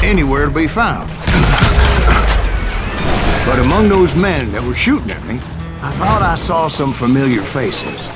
anywhere to be found. But among those men that were shooting at me, I thought I saw some familiar faces.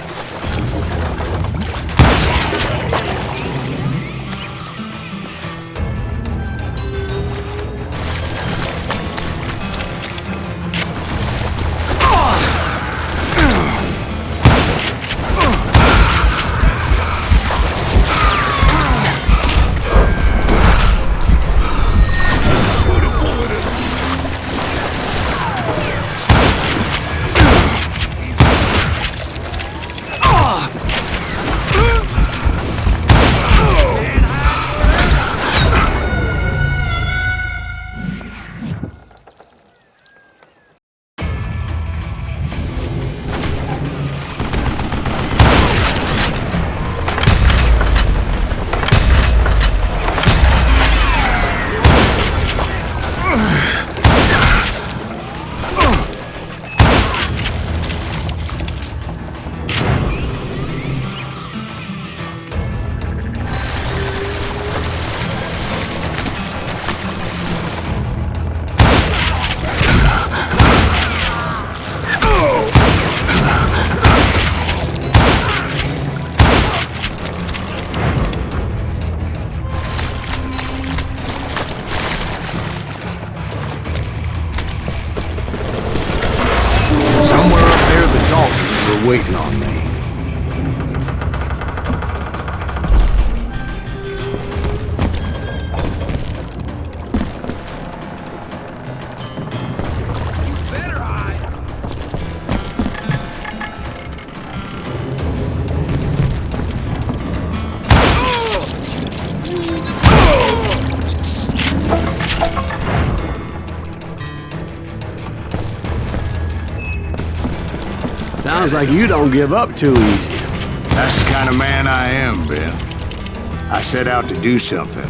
Waiting on me. Better hide. Sounds like you don't give up too easy. That's the kind of man I am, Ben. I set out to do something,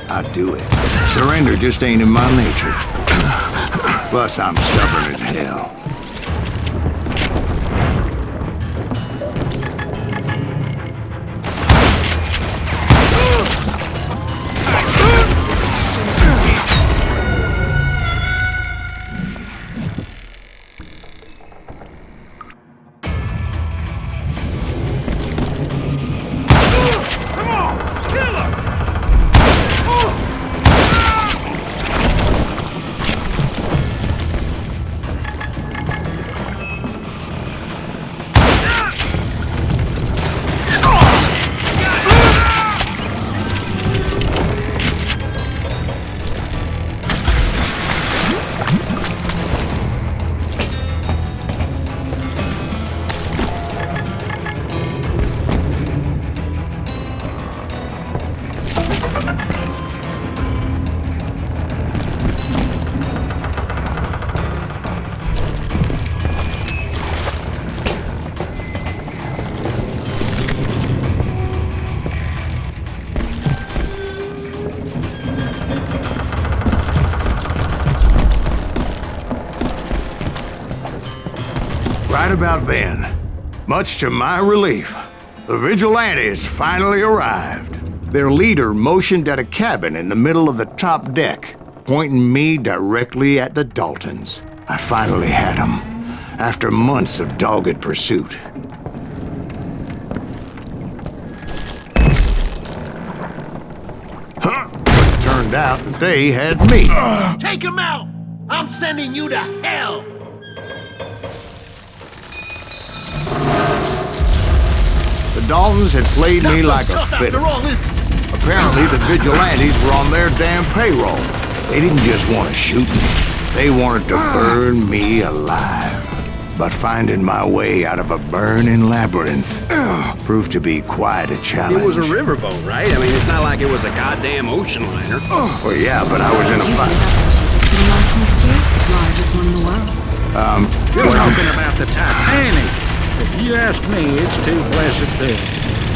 I do it. Surrender just ain't in my nature. Plus, I'm stubborn as hell. Right about then, much to my relief, the vigilantes finally arrived. Their leader motioned at a cabin in the middle of the top deck, pointing me directly at the Daltons. I finally had them, after months of dogged pursuit. But it turned out that they had me. Take him out! I'm sending you to hell! The Daltons had played me like a fiddle. Apparently, the vigilantes were on their damn payroll. They didn't just want to shoot me. They wanted to burn me alive. But finding my way out of a burning labyrinth proved to be quite a challenge. It was a riverboat, right? I mean, it's not like it was a goddamn ocean liner. Well, yeah, but I was in a fight. Launch next year? Largest one in the world. You're talking about the Titanic. If you ask me, it's too blessed dead.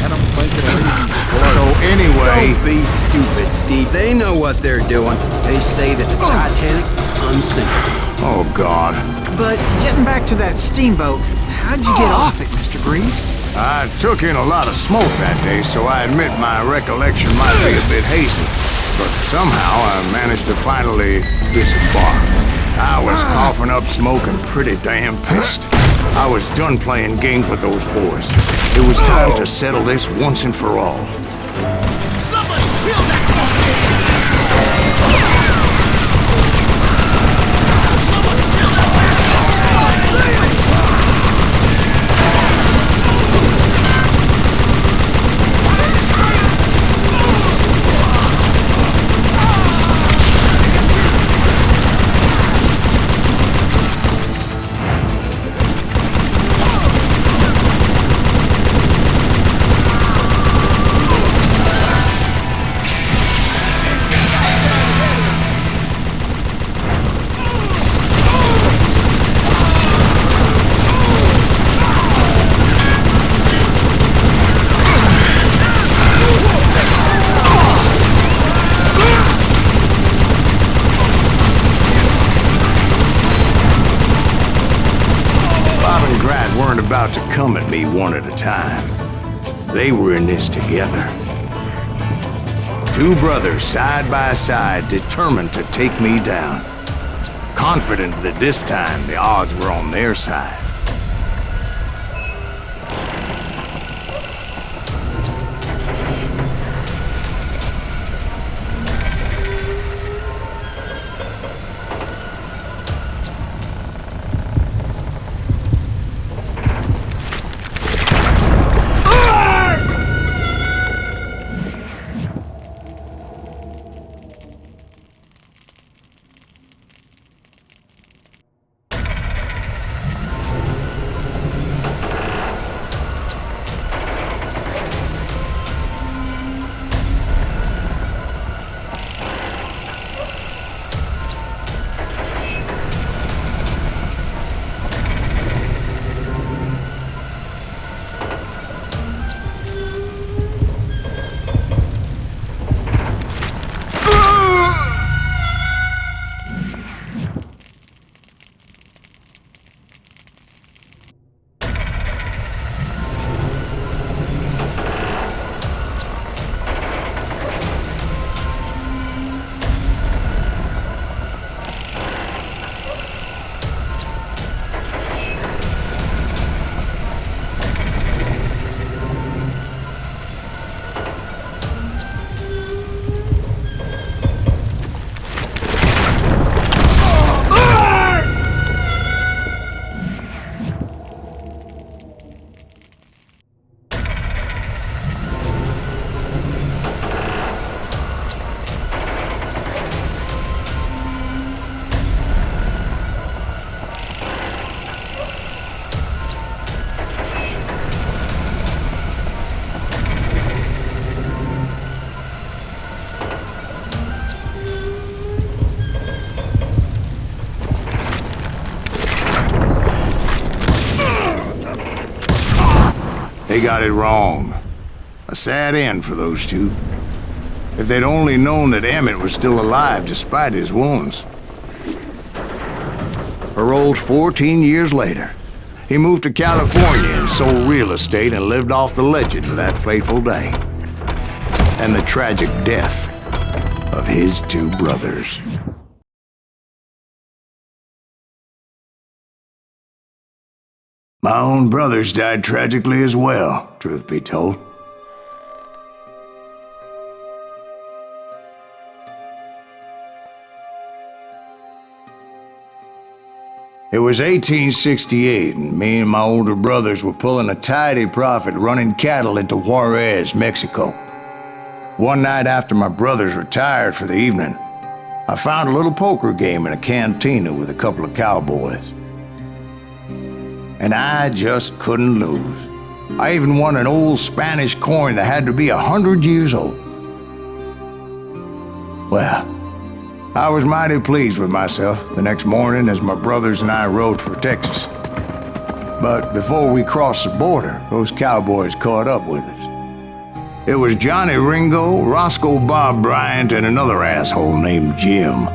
I don't think it'll even explode. So anyway... Don't be stupid, Steve. They know what they're doing. They say that the Titanic is unsinkable. Oh, God. But getting back to that steamboat, how'd you get off it, Mr. Greaves? I took in a lot of smoke that day, so I admit my recollection might be a bit hazy. but somehow I managed to finally disembark. I was coughing up smoke and pretty damn pissed. I was done playing games with those boys. It was time to settle this once and for all. Somebody kill that fucker! About to come at me one at a time. They were in this together. Two brothers side by side, determined to take me down. Confident that this time the odds were on their side. They got it wrong. A sad end for those two. If they'd only known that Emmett was still alive despite his wounds. Paroled 14 years later, he moved to California and sold real estate and lived off the legend of that fateful day. And the tragic death of his two brothers. My own brothers died tragically as well, truth be told. It was 1868, and me and my older brothers were pulling a tidy profit running cattle into Juarez, Mexico. One night after my brothers retired for the evening, I found a little poker game in a cantina with a couple of cowboys. And I just couldn't lose. I even won an old Spanish coin that had to be 100 years old. Well, I was mighty pleased with myself the next morning as my brothers and I rode for Texas. But before we crossed the border, those cowboys caught up with us. It was Johnny Ringo, Roscoe Bob Bryant, and another asshole named Jim.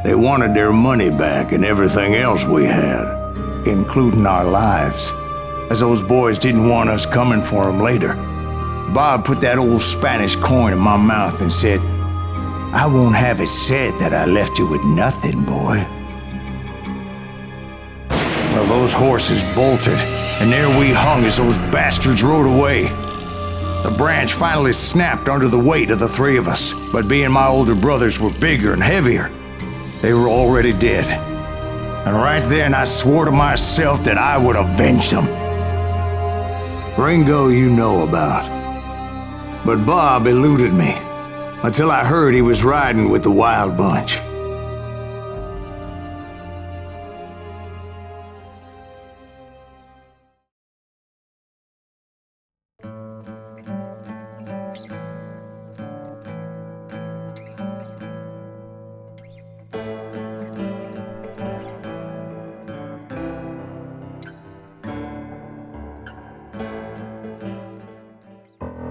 They wanted their money back and everything else we had, including our lives, as those boys didn't want us coming for them later. Bob put that old Spanish coin in my mouth and said, I won't have it said that I left you with nothing, boy. Well, those horses bolted, and there we hung as those bastards rode away. The branch finally snapped under the weight of the three of us, but being my older brothers were bigger and heavier, they were already dead. And right then I swore to myself that I would avenge them. Ringo you know about. But Bob eluded me, until I heard he was riding with the Wild Bunch.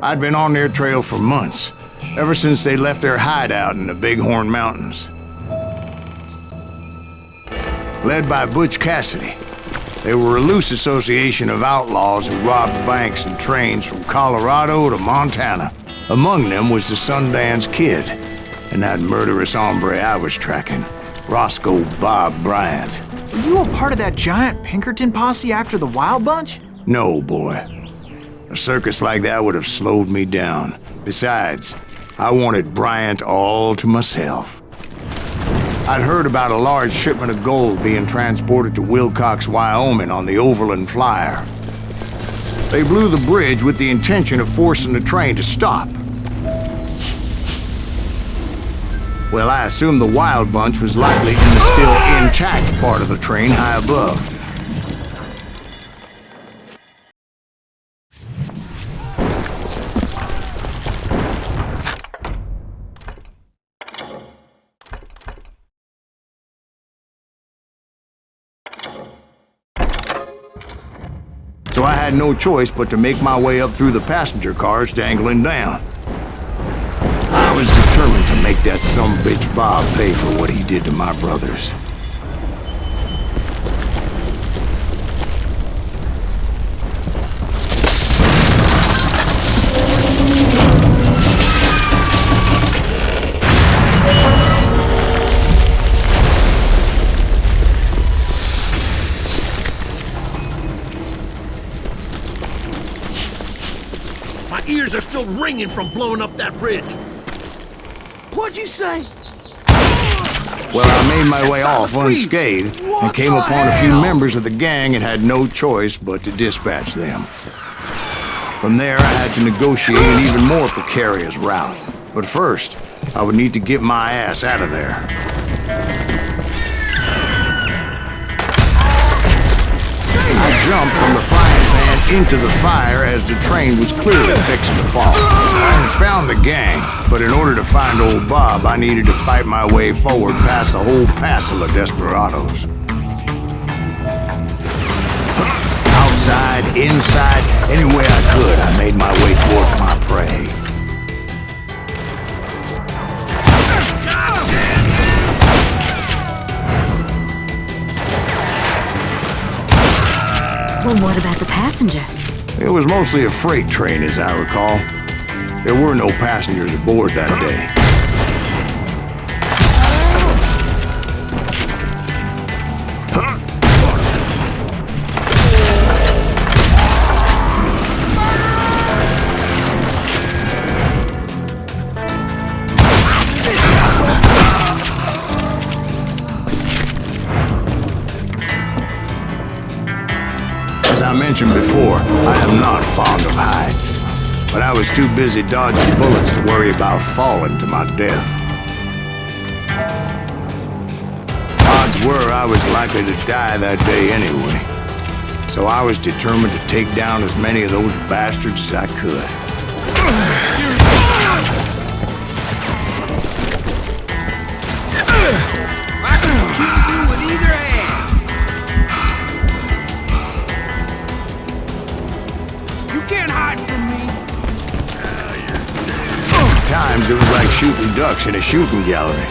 I'd been on their trail for months, ever since they left their hideout in the Bighorn Mountains. Led by Butch Cassidy, they were a loose association of outlaws who robbed banks and trains from Colorado to Montana. Among them was the Sundance Kid, and that murderous hombre I was tracking, Roscoe Bob Bryant. Were you a part of that giant Pinkerton posse after the Wild Bunch? No, boy. A circus like that would have slowed me down. Besides, I wanted Bryant all to myself. I'd heard about a large shipment of gold being transported to Wilcox, Wyoming on the Overland Flyer. They blew the bridge with the intention of forcing the train to stop. Well, I assumed the Wild Bunch was likely in the still intact part of the train high above. So I had no choice but to make my way up through the passenger cars dangling down. I was determined to make that sumbitch Bob pay for what he did to my brothers. My ears are still ringing from blowing up that bridge. What'd you say? Well, I made my way off unscathed and came upon a few members of the gang and had no choice but to dispatch them. From there, I had to negotiate an even more precarious route. But first, I would need to get my ass out of there. I jumped from the frying pan into the fire as the train was clearly fixing to fall. I had found the gang, but in order to find old Bob, I needed to fight my way forward past a whole passel of desperados. Outside, inside, any way I could, I made my way towards my prey. Well, what about the passengers? It was mostly a freight train, as I recall. There were no passengers aboard that day. As I mentioned before, I am not fond of heights, but I was too busy dodging bullets to worry about falling to my death. Odds were I was likely to die that day anyway, so I was determined to take down as many of those bastards as I could. At times, it was like shooting ducks in a shooting gallery.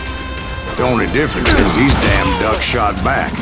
The only difference is these damn ducks shot back.